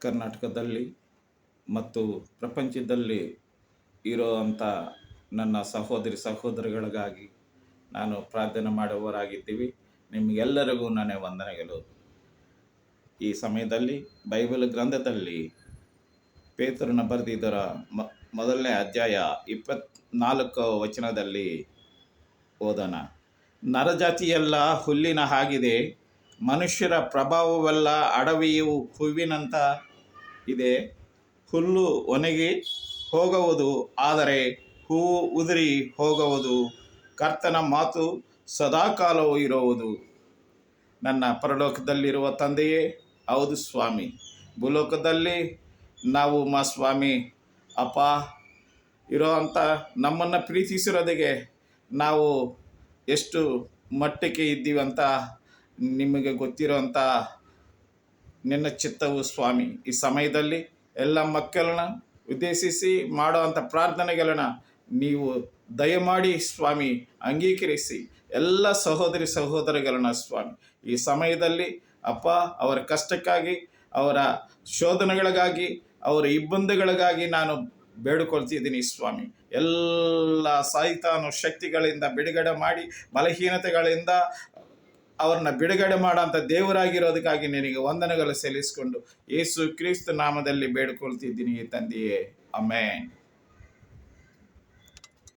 ಕರ್ನಾಟಕದಲ್ಲಿ ಮತ್ತು ಪ್ರಪಂಚದಲ್ಲಿ ಇರುವಂಥ ನನ್ನ ಸಹೋದರಿಗಳಿಗಾಗಿ ನಾನು ಪ್ರಾರ್ಥನೆ ಮಾಡುವವರಾಗಿದ್ದೀವಿ. ನಿಮಗೆಲ್ಲರಿಗೂ ನನ್ನ ವಂದನೆಗಳು. ಈ ಸಮಯದಲ್ಲಿ ಬೈಬಲ್ ಗ್ರಂಥದಲ್ಲಿ ಪೇತ್ರನ ಬರೆದಿದ್ದರ ಮೊದಲನೇ ಅಧ್ಯಾಯ 24 ವಚನದಲ್ಲಿ ಓದೋಣ. ನರಜಾತಿಯೆಲ್ಲ ಹುಲ್ಲಿನ ಹಾಗಿದೆ, ಮನುಷ್ಯರ ಪ್ರಭಾವವೆಲ್ಲ ಅಡವಿಯು ಹೂವಿನಂತ ಇದೆ. ಹುಲ್ಲು ಒಣಗಿ ಹೋಗುವುದು, ಆದರೆ ಹೂವು ಉದುರಿ ಹೋಗುವುದು. ಕರ್ತನ ಮಾತು ಸದಾಕಾಲವೂ ಇರುವುದು. ನನ್ನ ಪರಲೋಕದಲ್ಲಿರುವ ತಂದೆಯೇ, ಹೌದು ಸ್ವಾಮಿ, ಭೂಲೋಕದಲ್ಲಿ ನಾವು ಸ್ವಾಮಿ ಅಪ್ಪ ಇರೋವಂಥ ನಮ್ಮನ್ನು ಪ್ರೀತಿಸಿರೋದಕ್ಕೆ ನಾವು ಎಷ್ಟು ಮಟ್ಟಕ್ಕೆ ಇದ್ದೀವಂತ ನಿಮಗೆ ಗೊತ್ತಿರೋಂಥ ನಿನ್ನ ಚಿತ್ತವು ಸ್ವಾಮಿ. ಈ ಸಮಯದಲ್ಲಿ ಎಲ್ಲ ಮಕ್ಕಳನ್ನ ಉದ್ದೇಶಿಸಿ ಮಾಡುವಂಥ ಪ್ರಾರ್ಥನೆಗಳನ್ನ ನೀವು ದಯಮಾಡಿ ಸ್ವಾಮಿ ಅಂಗೀಕರಿಸಿ. ಎಲ್ಲ ಸಹೋದರಿಗಳನ್ನ ಸ್ವಾಮಿ ಈ ಸಮಯದಲ್ಲಿ ಅಪ್ಪ ಅವರ ಕಷ್ಟಕ್ಕಾಗಿ, ಅವರ ಶೋಧನೆಗಳಿಗಾಗಿ, ಅವರ ಇಬ್ಬಂದಿಗಳಿಗಾಗಿ ನಾನು ಬೇಡಿಕೊಳ್ತಿದ್ದೀನಿ ಸ್ವಾಮಿ. ಎಲ್ಲ ಸೈತಾನು ಶಕ್ತಿಗಳಿಂದ ಬಿಡುಗಡೆ ಮಾಡಿ, ಬಲಹೀನತೆಗಳಿಂದ ಅವ್ರನ್ನ ಬಿಡುಗಡೆ ಮಾಡೋಂಥ ದೇವರಾಗಿರೋದಕ್ಕಾಗಿ ನಿನಗೆ ವಂದನೆಗಳು ಸಲ್ಲಿಸಿಕೊಂಡು ಯೇಸು ಕ್ರಿಸ್ತ ನಾಮದಲ್ಲಿ ಬೇಡಿಕೊಳ್ತಿದ್ದೀನಿ ತಂದೆಯೇ, ಆಮೆನ್.